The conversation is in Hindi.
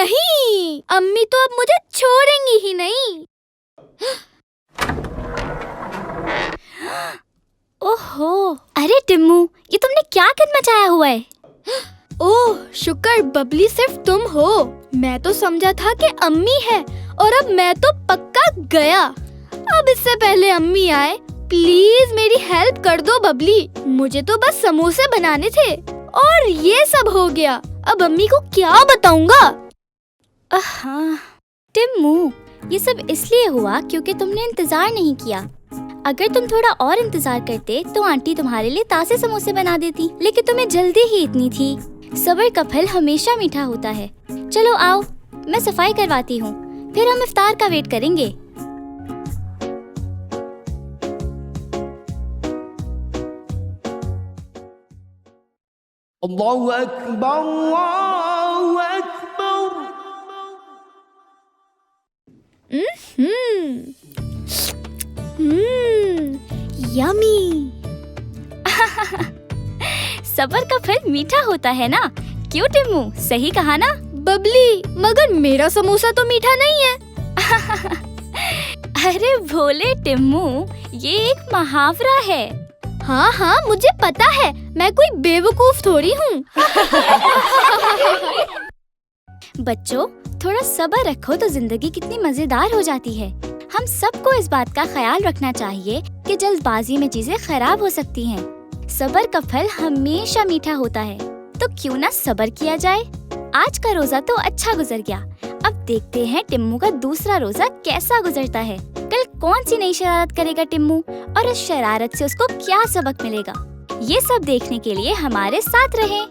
नहीं, अम्मी तो अब मुझे छोड़ेंगी ही नहीं। ओहो, अरे टिम्मू, ये तुमने क्या कदम मचाया हुआ है? ओह शुक्र बबली सिर्फ तुम हो। मैं तो समझा था कि अम्मी है और अब मैं तो पक्का गया। अब इससे पहले अम्मी आए, प्लीज मेरी हेल्प कर दो बबली। मुझे तो बस समोसे बनाने थे और ये सब हो गया। अब अम्मी को क्या बताऊंगा? टिम्मू, ये सब इसलिए हुआ क्योंकि तुमने इंतजार नहीं किया। अगर तुम थोड़ा और इंतजार करते तो आंटी तुम्हारे लिए ताज़े समोसे बना देती, लेकिन तुम्हें जल्दी ही इतनी थी। सब्र का फल हमेशा मीठा होता है। चलो आओ, मैं सफाई करवाती हूँ, फिर हम इफ्तार का वेट करेंगे। अल्लाहु अकबर, अल्लाहु अकबर। यमी। सब्र का फल मीठा होता है ना? क्यों टिम्मू, सही कहा ना? बबली, मगर मेरा समोसा तो मीठा नहीं है। अरे भोले टिम्मू, ये एक मुहावरा है। हाँ हाँ मुझे पता है, मैं कोई बेवकूफ थोड़ी हूँ। बच्चों, थोड़ा सब्र रखो तो जिंदगी कितनी मजेदार हो जाती है। हम सबको इस बात का ख्याल रखना चाहिए कि जल्दबाजी में चीजें खराब हो सकती हैं। सब्र का फल हमेशा मीठा होता है, तो क्यों ना सब्र किया जाए। आज का रोजा तो अच्छा गुजर गया, अब देखते हैं टिम्मू का दूसरा रोजा कैसा गुजरता है। कल कौन सी नई शरारत करेगा टिम्मू और इस शरारत से उसको क्या सबक मिलेगा। ये सब देखने के लिए हमारे साथ रहें।